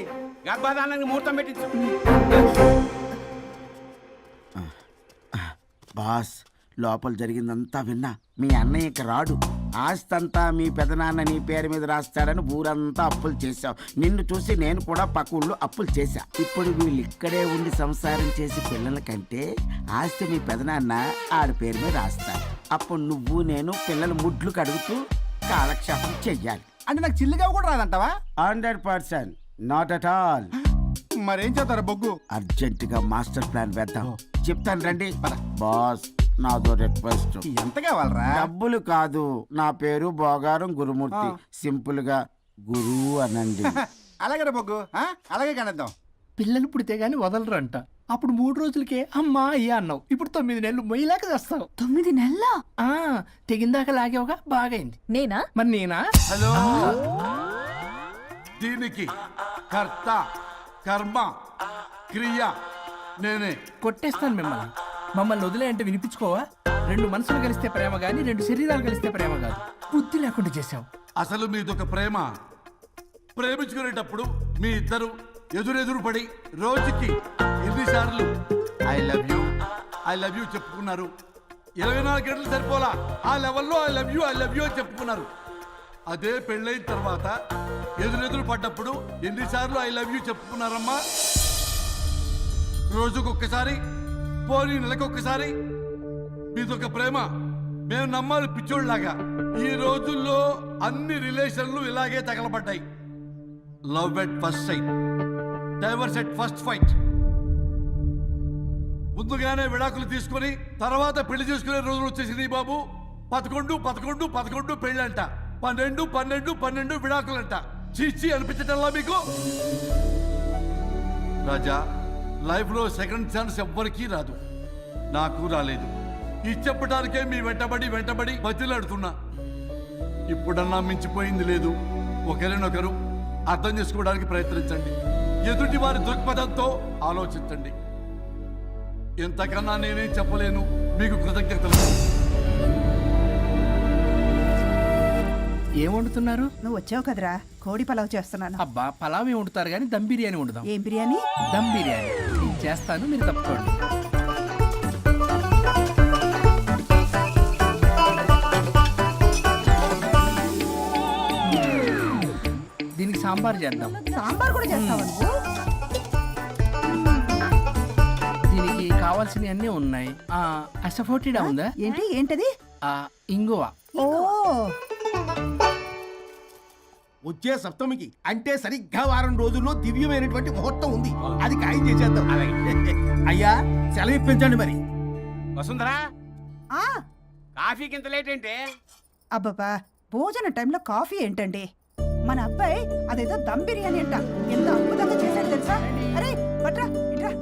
గర్భాధానానికి ముహూర్తం పెట్టించు. బాస్, లోపల జరిగిందంతా విన్నా. మీ అన్నయ్యకి రాడు, ఆస్తంతా మీ పెదనాన్న నీ పేరు మీద రాస్తాడని ఊరంతా అప్పులు చేశావు. నిన్ను చూసి నేను కూడా పక్క ఊళ్ళో అప్పులు చేశా. ఇప్పుడు వీళ్ళు ఇక్కడే ఉండి సంసారం చేసి పిల్లల కంటే ఆస్తి మీ పెదనాన్న ఆడి పేరు మీద రాస్తాడు. అప్పుడు నువ్వు నేను పిల్లల ముడ్లు కడుగుతూ కాలక్షేపం చెయ్యాలి. అంటే నాకు చిల్లిగా కూడా రాదంటావా? 100%, నాట్ అట్ ఆల్. మరేం చేస్తారా బొగ్గు? అర్జెంటుగా మాస్టర్ ప్లాన్ వేద్దాం. చెప్తాను రండి. బాస్, నాదో రిక్వెస్ట్. ఎంత కావాలరా? డబ్బులు కాదు, నా పేరు బోగారం గురుమూర్తి. సింపుల్ గా గురు అనండి. అలాగే బొగ్గు, అలాగే కనేద్దాం. పిల్లలు పుడితే గానీ వదలరు అంట. అప్పుడు 3 రోజులకే అమ్మా అయ్యా అన్నావు. ఇప్పుడు 9 నెలలు మొయ్యలాక చేస్తావు. 9 నెలల తెగిందాక లాగేవగా బాగైంది. నేనా? మరి నేనా? హలో, దీనికి కర్త కర్మ క్రియ నేనే. కొట్టేస్తాను మిమ్మల్ని. మమ్మల్ని వదిలే అంటే వినిపించుకోవా? 2 మనసులు కలిస్తే ప్రేమ గాని 2 శరీరాలు కలిస్తే ప్రేమ కాదు. బుద్ధి లేకుండా చేసావు. అసలు మీదొక ప్రేమ. ప్రేమించుకునేటప్పుడు మీ ఇద్దరు ఎదురెదురు పడి రోజుకి ఎన్నిసార్లు ఐ లవ్ యూ చెప్పుకున్నారు? 24 గంటలు సరిపోలా. ఆ లెవెల్లో ఐ లవ్ యూ అని చెప్పుకున్నారు. అదే పెళ్ళైన తర్వాత ఎదురెదురు పడ్డప్పుడు ఎన్నిసార్లు ఐ లవ్ యూ చెప్పుకున్నారమ్మా? రోజుకొక్కసారి, పోనీ నెలకొక్కసారి. మీదొక ప్రేమ. మేము నమ్మాలి పిచ్చోళ్ళలాగా. ఈ రోజుల్లో అన్ని రిలేషన్లు ఇలాగే తగలబడ్డాయి. Love at first sight, divorce at first fight. ముందుగానే విడాకులు తీసుకొని తర్వాత పెళ్లి చేసుకునే రోజులు వచ్చేసింది బాబు. 11 పెళ్ళంట, 12 విడాకులంట. చీచి అనిపించటంలా మీకు? రాజా, లైఫ్ లో సెకండ్ ఛాన్స్ ఎవ్వరికీ రాదు. నాకు రాలేదు. ఈ చెప్పడానికే మీ వెంటబడి బతిలాడుతున్నా. ఇప్పుడన్నా మించిపోయింది లేదు. ఒకరినొకరు అర్థం చేసుకోవడానికి ప్రయత్నించండి. ఎదుటి వారి దృక్పథంతో ఆలోచించండి. ఎంతకన్నా నేనేం చెప్పలేను. మీకు కృతజ్ఞతలు. ఏం వండుతున్నారు? నువ్వు వచ్చావు కదరా, కోడి పలావ్ చేస్తున్నాను. అబ్బా, పలావ్ ఏం వండుతారు కానీ దమ్ బిర్యానీ వండుదాం. ఏం బిర్యానీ? దమ్ బిర్యానీ నేను చేస్తాను, మీరు తప్పుకోండి. దీనికి సాంబార్ చేద్దాం. సాంబార్ కూడా చేస్తావా నువ్వు? దీనికి కావాల్సినవి అన్నీ ఉన్నాయి. అసఫోటిడా ఉందా? ఏంటది? ఇంగువ. ఓ, వచ్చే సప్తమికి అంటే సరిగ్గా వారం రోజుల్లో దివ్యమైనటువంటి ముహూర్తం ఉంది. అది ఖాయం చేసేద్దాం. అయ్యా, సెలవు ఇప్పించండి మరి. వసుంధరా, ఆ, కాఫీకి ఇంత లేట్ ఏంటే? అబ్బబ్బా, భోజన టైంలో కాఫీ ఏంటండి? మన అబ్బాయి అదేదో దమ్ బిర్యానీ అంట, ఎంత అద్భుతంగా చేశాడు తెలుసా? అరే పట్రా, ఇట్రా.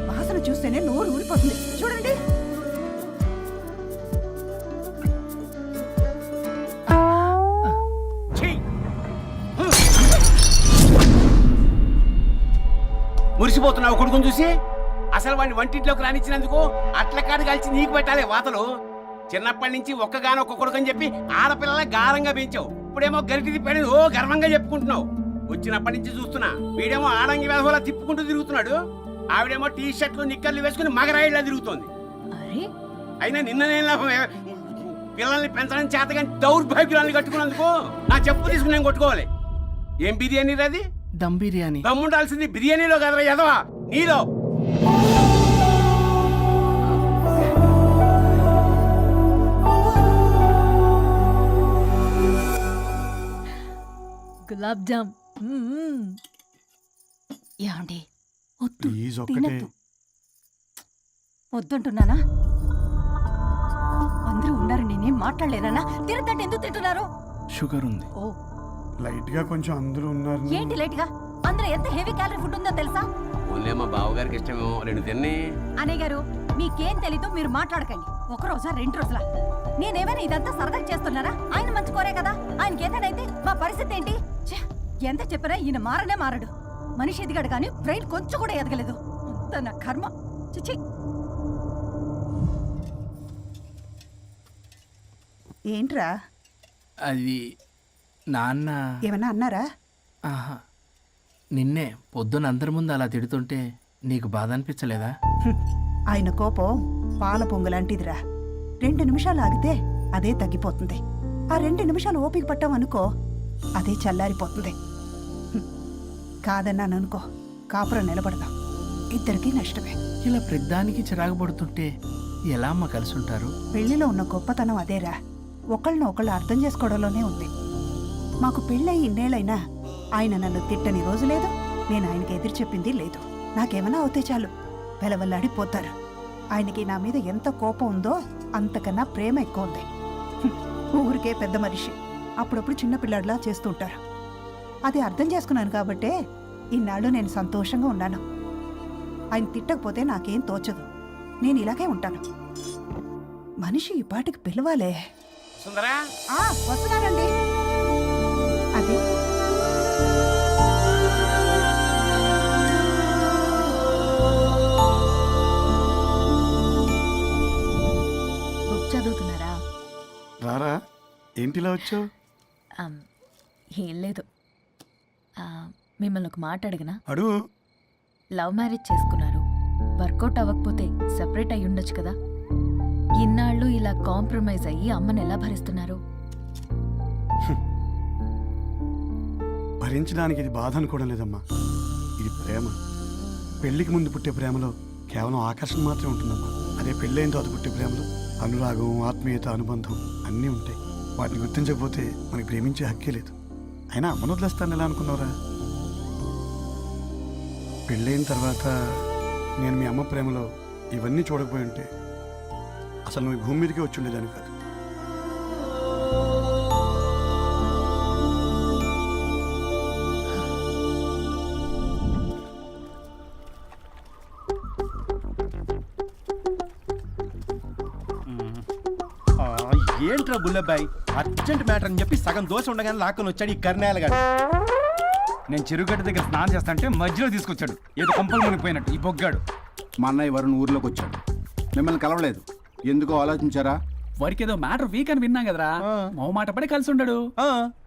వాసన చూస్తేనే నోరు ఊరిపోతుంది. చూడండి. మురిసిపోతున్నావు కొడుకుని చూసి? అసలు వాడిని వంటింట్లోకి రానిచ్చినందుకు అట్ల కాడు కలిసి నీకు పెట్టాలి వాతలు. చిన్నప్పటి నుంచి ఒక్కగానొక్క కొడుకు అని చెప్పి ఆడపిల్లల గారంగా పెంచావు. ఇప్పుడేమో గరిటి తిప్పాడని ఓ గర్వంగా చెప్పుకుంటున్నావు. వచ్చినప్పటి నుంచి చూస్తున్నా, వీడేమో ఆడంగి వెధవలా తిప్పుకుంటూ తిరుగుతున్నాడు. ఆవిడేమో టీ షర్ట్లు నిక్కర్లు వేసుకుని మగరాయిలా తిరుగుతోంది. అరే అయినా నిన్న నేను పిల్లల్ని పెంచడం చేత కానీ దౌర్భాగ్యాన్ని కట్టుకున్నందుకు నా చెప్పు తీసుకుని నేను కొట్టుకోవాలి. ఏం బిర్యానీ అది? దమ్ బిర్యానీ. దమ్ముండాల్సింది బిర్యానీలో కదరా ఎదవా, నీలో. గులాబ్ జామ్. ఏమండి వద్దు, ప్లీజ్ ఒక్కటే తినద్దు. వద్దంటున్నానా? అందరూ ఉన్నారు, నేనేం మాట్లాడలేనా? తినద్దంటే ఎందుకు తింటున్నారు? షుగర్ ఉంది. ఓ లైట్ గా కొంచెం అందరూ ఉన్నారు. ఏంటి లేట్ గా? అందులో ఎంత హెవీ క్యాలరీ ఫుడ్ ఉందో తెలుసా? ఓన్లే మా బావగారికి ఇష్టమేమో 2 తిన్ని. అనే గారు, మీకేం తెలీదు, మీరు మాట్లాడకండి. ఒక రోజా 2 రోజుల నేనేమైనా ఇదంతా సరదా చేస్తున్నారా? ఆయన మంచి కోరే కదా. ఆయనకి ఏదైతే మా పరిస్థితి ఏంటి? ఛే, ఎంత చెప్పినా ఈయన మారనే మారడు. మనిషి ఎదిగాడు కానీ బ్రెయిన్ కొంచెం కూడా ఎదగలేదు. అంత నా కర్మ. చిచి. ఏంట్రా? అది నాన్న. ఏమన్నా అన్నారా? ఆహా, నిన్నే పొద్దున అందరి ముందు అలా తిడుతుంటే నీకు బాధ అనిపించలేదా? ఆయన కోపం పాల పొంగులాంటిదిరా. 2 నిమిషాలు ఆగితే అదే తగ్గిపోతుంది. ఆ 2 నిమిషాలు ఓపిక పట్టామనుకో, అదే చల్లారిపోతుంది. కాదన్నాననుకో, కాపురం నిలబడదాం. ఇద్దరికీ నష్టమే. ఇలా ప్రతిదానికి చిరాకు పడుతుంటే ఎలా అమ్మ కలిసి ఉంటారు? పెళ్లిలో ఉన్న గొప్పతనం అదేరా. ఒకళ్ళని ఒకళ్ళు అర్థం చేసుకోవడంలోనే ఉంది. మాకు పెళ్ళై ఇన్నేళ్ళైనా ఆయన నన్ను తిట్టని రోజు లేదు, నేను ఆయనకి ఎదురు చెప్పింది లేదు. నాకేమైనా అవుతే చాలు వెలవల్లాడిపోతారు. ఆయనకి నా మీద ఎంత కోపం ఉందో అంతకన్నా ప్రేమ ఎక్కువ ఉంది. ఊరికే పెద్ద మనిషి, అప్పుడప్పుడు చిన్నపిల్లాడిలా చేస్తుంటారు. అది అర్థం చేసుకున్నాను కాబట్టే ఇన్నాళ్ళు నేను సంతోషంగా ఉన్నాను. ఆయన తిట్టకపోతే నాకేం తోచదు. నేను ఇలాగే ఉంటాను. మనిషి ఈ పాటికి పిలవాలే. సుందరా, వస్తున్నానండి. అది బుక్ చదువుతున్నారా? రారా, ఏంటిలా వచ్చావు? ఏం లేదు, మిమ్మల్ని ఒక మాట అడిగినా? అడుగు. లవ్ మ్యారేజ్ చేసుకున్నారు, వర్కౌట్ అవ్వకపోతే సెపరేట్ అయ్యి ఉండొచ్చు కదా. ఇన్నాళ్ళు ఇలా కాంప్రమైజ్ అయ్యి అమ్మని ఎలా భరిస్తున్నారు? భరించడానికి ఇది బాధ అనుకోవడం లేదమ్మా, ఇది ప్రేమ. పెళ్లికి ముందు పుట్టే ప్రేమలో కేవలం ఆకర్షణ మాత్రమే ఉంటుందమ్మా. అదే పెళ్ళైన తర్వాత పుట్టే ప్రేమలో అనురాగం, ఆత్మీయత, అనుబంధం అన్నీ ఉంటాయి. వాటిని గుర్తించకపోతే మనకి ప్రేమించే హక్కే లేదు. అయినా అమ్మను వదిలేస్తాను ఎలా అనుకున్నావురా? పెళ్ళైన తర్వాత నేను మీ అమ్మ ప్రేమలో ఇవన్నీ చూడకపోయి ఉంటే అసలు నువ్వు ఈ భూమి మీదకే వచ్చి ఉండేదాన్ని కాదు. ఏంట్రా బుల్లబ్బాయి, అర్జెంట్ మ్యాటర్ అని చెప్పి సగం దోశ ఉండగానే లాక్కొని వచ్చాడు ఈ కర్ణాలగాడు. నేను చెరుగడ్డ దగ్గర స్నానం చేస్తాంటే మధ్యలో తీసుకొచ్చాడు, ఏదో కంపలు మునిగిపోయినట్టు ఈ బొగ్గాడు. మా అన్నయ్య వరుణ్ ఊర్లోకి వచ్చాడు, మిమ్మల్ని కలవలేదు. ఎందుకో ఆలోచించారా? వాడికి ఏదో మ్యాటర్ వీక్ అని విన్నాం కదరా, మాట పడి కలిసి ఉండడు.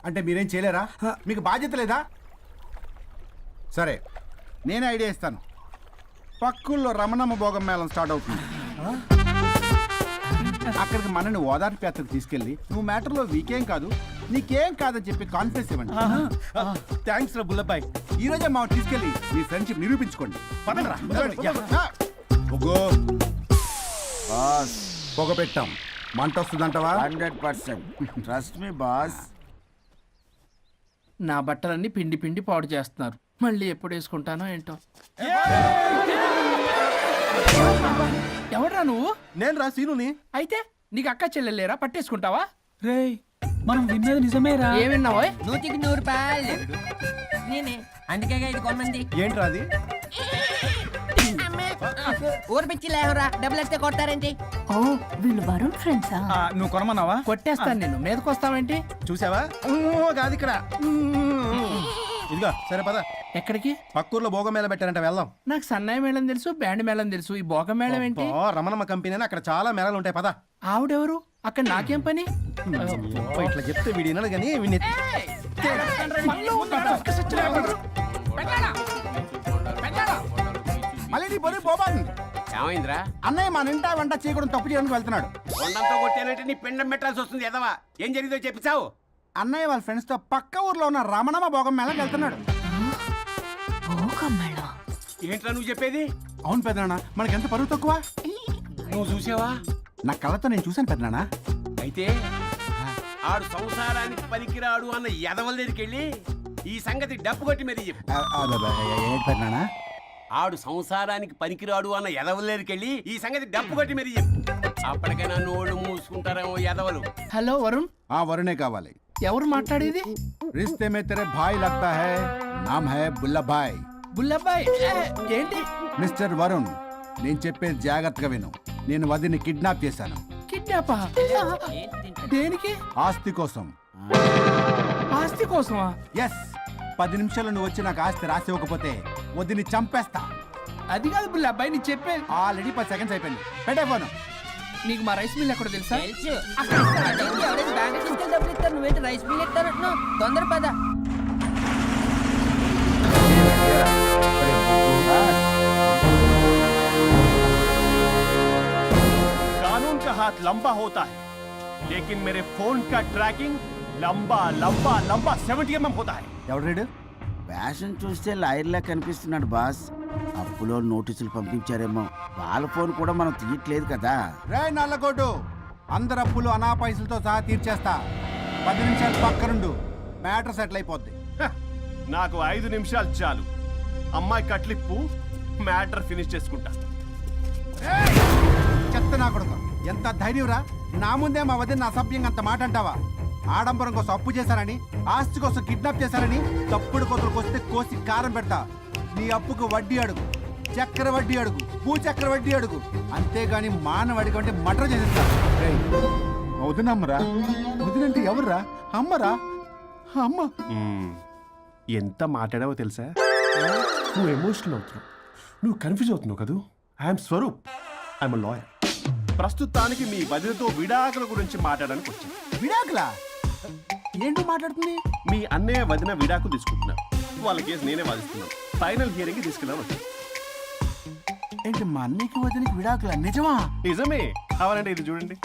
అంటే మీరేం చేయలేరా? మీకు బాధ్యత లేదా? సరే, నేనే ఐడియా ఇస్తాను. పక్కుల్లో రమణమ్మ భోగం మేళం స్టార్ట్ అవుతుంది. అక్కడికి మనని ఓదార్పు యాత్రకు తీసుకెళ్ళి నువ్వు మ్యాటర్లో వీకేం కాదు, నీకేం కాదని చెప్పి కాన్ఫిడెన్స్ ఇవ్వండి. థ్యాంక్స్ రా బుల్లబ్బాయి. ఈ రోజే మా తీసుకెళ్ళి మీ ఫ్రెండ్షిప్ నిరూపించుకోండి. పదండ్రా. పొగ పెట్టాం, మంట వస్తుందంటవా? 100%. Trust me boss. నా బట్టలన్నీ పిండి పిండి పాడు చేస్తున్నారు, మళ్ళీ ఎప్పుడు వేసుకుంటానో ఏంటో. ఎవడ్రా నువ్వు? నేను రా సీనుని. అయితే నీకు అక్క చెల్లెలేరా, పట్టేసుకుంటావా? రేయ్, మనం విన్నది నిజమేరా? ఏం విన్నావో? 100కి 100 రూపాయలు నేనే, అందుకే ఇది కొమ్మంది. ఏంట్రా అది? ఊరు పిచ్చి లేవరా, డబ్బులు వస్తే కొడతారేంటి? ఓ, వీళ్ళు వరుణ్ ఫ్రెండ్సా? నువ్వు కొనమన్నావా? కొట్టేస్తాను నేను, మీదకొస్తావేంటి? చూసావా? కాదు ఇక్కడ. ఇదిగో సరే పద. ఎక్కడికి? పక్కూర్లో భోగం మేళ పెట్టారంట, వెళ్దాం. నాకు సన్నాయి మేళం తెలుసు, బ్యాండ్ మేళం తెలుసు, ఈ బోగ మేళం ఏంటి? రమణమ్మ కంపెనీ అని అక్కడ చాలా మేళాలు ఉంటాయి, పద. ఆవిడెవరు? అక్కడ నాకేం పని? ఇట్లా చెప్తే వీడి వినడు కానీ వీడిని మళ్ళీ నీ పని పోబాను. ఏమైందిరా? అన్నయ్య మన ఇంటా వెంట చేయకూడదు తప్పు చేయడానికి వెళ్తున్నాడు. కొండంతో కొట్టానంటే నీ పిండం పెట్టాల్సి వస్తుంది ఎదవా. ఏం జరిగిందో చెప్పిచావు. అన్నయ్య వాళ్ళ ఫ్రెండ్స్ తో పక్క ఊర్లో ఉన్న రమణమ్మ భోగం మేళకి వెళ్తున్నాడు. ఏంట్రా నువ్వు చెప్పేది? అవును పెద్దనాన్న, మనకి ఎంత పరువు తక్కువ. నువ్వు చూసావా? నా కళ్ళతో నేను చూశాను పెద్దనాన్న. అయితే ఆడు సంసారానికి పనికిరాడు అన్న ఎదవల దగ్గరికి వెళ్ళి ఈ సంగతి డప్పు కొట్టి మరీ చెప్పు. ఏంటి పెద్దనాన్న? ఆడు సంసారానికి పనికిరాడు అన్న ఎదవల దగ్గరికి వెళ్ళి ఈ సంగతి డప్పు కొట్టి మరీ చెప్పు. అప్పటికైనా నోళ్ళు మూసుకుంటారేమో ఎదవలు. హలో వరుణ్, ఆ వరుణే కావాలి. ఎవరు మాట్లాడేది? रिश्ते में तेरे भाई लगता है, नाम है बुल्ला भाई. బుల్లబ్బాయ్ ఏంటి? మిస్టర్ వరుణ్, నేను చెప్పేది జాగ్రత్తగా విను. నేను వదిని కిడ్నాప్ చేశాను. కిడ్నాపా? దేనికి? ఆస్తి కోసం. ఆస్తి కోసమా? ఎస్, 10 నిమిషాలు నువ్వు వచ్చి నాకు ఆస్తి రాసి ఇవ్వకపోతే వదిని చంపేస్తా. అది కాదు బుల్లబ్బాయ్, నీ చెప్పే. ఆల్రెడీ 10 సెకండ్స్ అయిపోయింది. పెట్టే ఫోను. నీకు మా రైస్ మిల్ ఎక్కడ తెలుసా? తెలుసు. అక్కడ ఇస్తాడు. ఎవరైనా బ్యాంక్ తీసుకెళ్ళి డబ్బులు ఇస్తారు, నువ్వేంటి రైస్ మిల్ ఇస్తారంటున్నా? తొందర పద. कानून का हाथ लंबा होता है, लेकिन मेरे फोन का ट्रैकिंग लंबा लंबा लंबा 70 mm होता है. ఎవడు రీడు? ఫ్యాషన్ చూస్తే లాయర్లా కనిపిస్తున్నాడు బాస్. అప్పులో నోటీసులు పంపించారేమో. వాళ్ళ ఫోన్ కూడా మనం తీయట్లేదు కదా. రే నల్లగొడ్డు, అందరు అప్పులు అనా పైసలతో సహా తీర్చేస్తా. 10 నిమిషాలు పక్కనుండు, మ్యాటర్ సెటిల్ అయిపోద్ది. నాకు 5 నిమిషాలు చాలు. అమ్మాయి కట్లిప్పు, మ్యాటర్ ఫినిష్ చేసుకుంటా. చెత్త నా కొడుకు, ఎంత ధైర్యంరా! నా ముందే మా వదిన అసభ్యంగా అంత మాట అంటావా? ఆడంబరం కోసం అప్పు చేశారని, ఆస్తి కోసం కిడ్నాప్ చేశారని తప్పుడు కొతులకు వస్తే కోసి కారం పెడతా. నీ అప్పుకు వడ్డీ అడుగు, చక్కెర వడ్డీ అడుగు, భూచక్ర వడ్డీ అడుగు. అంతేగాని మానవ అడిగి అంటే మటర్ చేసేస్తా. వదినమ్మరా? వదినంటే ఎవర్రా? అమ్మరా? అమ్మ. ఎంత మాట్లాడావో తెలుసా? నువ్వు ఎమోషనల్ అవుతున్నావు, నువ్వు కన్ఫ్యూజ్ అవుతున్నావు కదూ. I'm Swaroop, I'm lawyer. ప్రస్తుతానికి మీ వదినతో విడాకుల గురించి మాట్లాడడానికి వచ్చాను. విడాకులా? ఏంటో మాట్లాడుతుంది? మీ అన్నయ్య వదిన విడాకులు తీసుకుంటున్నారు. వాళ్ళ కేసు నేనే వాదిస్తున్నాను. ఫైనల్ హియరింగ్ తీసుకెళ్ళాను వచ్చాను. ఏంటి మా అన్నయ్యకి వదినకి విడాకులా? నిజమా? నిజమే. కావాలంటే ఇది చూడండి.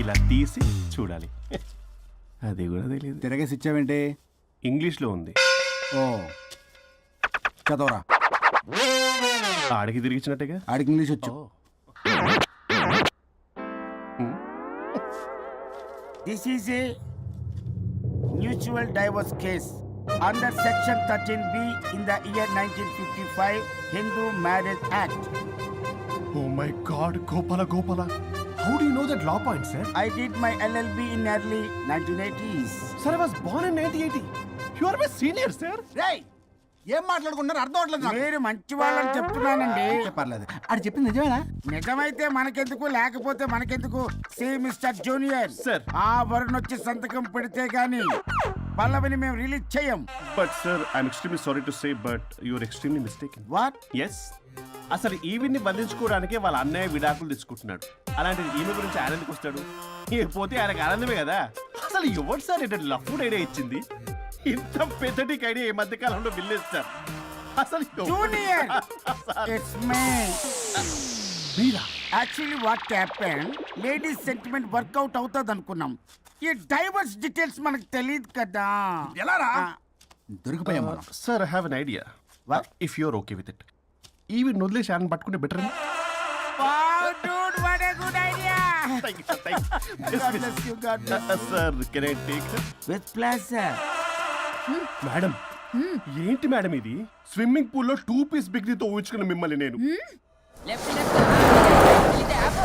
ఇలా తీసి చూడాలి. అది కూడా తెలియదు. తిరగేసి ఇచ్చావేంటి? ఇంగ్లీష్లో ఉంది. ఓ, చదవరా. ఆడికి తిరిగిచ్చినట్టుగా. ఆడికి ఇంగ్లీష్ వచ్చు. This is a mutual divorce case under section 13B in the year 1955 Hindu marriage act. Oh my God, Gopala. How do you know that law point, sir? I did my LLB in early 1980s. Sir, I was born in 1980. You are my senior, sir. రేయ్, ఏం మాట్లాడుకుంటున్నారు అర్థం అవట్లేదు. మీరు మంచి వాళ్ళని చెప్తున్నానండి. పర్లేదు. అది చెప్పింది నిజమేనా? నిజమైతే మనకెందుకు, లేకపోతే మనకెందుకు? See mister junior, Sir. ఆ వరుణ్ వచ్చి సంతకం పెడితే గాని పల్లవిని మేము రిలీజ్ చేయం. But sir, I'm extremely sorry to say, but you are extremely mistaken. What? Yes. అసలు ఈవిని బంధించుకోవడానికే వాళ్ళ అన్నయ్య విడాకులు తీసుకుంటున్నాడు. అలాంటిది ఈమె గురించి ఆనందకి వస్తాడు. పోతే ఆయనకు ఆనందమే కదా. అసలు ఎవరు సార్ ఏంటో లఫ్డ్ ఐడియా ఇచ్చింది? ఇంత పెద్దటికి ఐడియా ఈ మధ్య కాలంలో బిల్లేస్తారు. అసలు జూనియర్, ఇట్స్ మీ. మీరా? Actually what happen, ladies sentiment work out అవుతుంది అనుకున్నాం. ఈ డైవర్స్ డీటెయిల్స్ మనకు తెలియదు కదా. ఎలా రా? దొరికిపోయాం మనం. Sir, I have an idea. What? If you're okay with it, ఈవిని వదిలేసి ఆయన పట్టుకుంటే better. Sir, can I take with pleasure. Madam? ఏంటి మేడం ఇది? స్విమ్మింగ్ పూల్ లో 2 పీస్ బిగ్నీతో ఊహించుకున్న మిమ్మల్ని నేను. Left left. ఇది యాప్.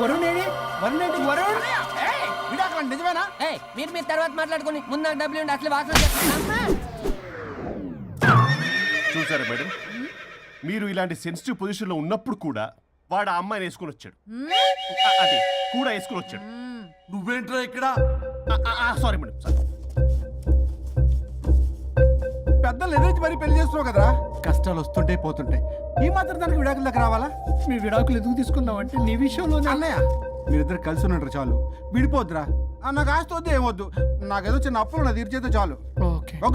వరుణ్ ఏడి? వరుణ్ ఏంటి? వరుణ్ విడాకులు నిజమేనా? ఏయ్, మీరు తర్వాత మాట్లాడుకొని ముందు నాకు డబ్బులు ఉండి అసలు వాసన చేస్తున్నా. చూసారా మేడం, మీరు ఇలాంటి సెన్సిటివ్ పొజిషన్ లో ఉన్నప్పుడు కూడా వాడు ఆ అమ్మాయిని వేసుకుని వచ్చాడు. అదే కూడా వేసుకుని వచ్చాడు. నువ్వేంట్రా ఇక్కడ? Sorry madam, sorry. పెద్దలు ఎదురు మరి పెళ్లి చేస్తున్నావు కదరా. కష్టాలు వస్తుంటే పోతుంటాయి. ఈ మాత్రం దానికి విడాకుల దగ్గర రావాలా? మీ విడాకులు ఎందుకు తీసుకున్నావు అంటే నీ విషయంలోనే. అన్నయ్య, మీరిద్దరు కలిసి ఉన్నట్టు చాలు. విడిపోద్దురా. నాకు ఆస్తి వద్దు, ఏమొద్దు. నాకేదో చిన్న అప్పులు నా తీర్చేదో చాలు. ఓకే. ఓకే.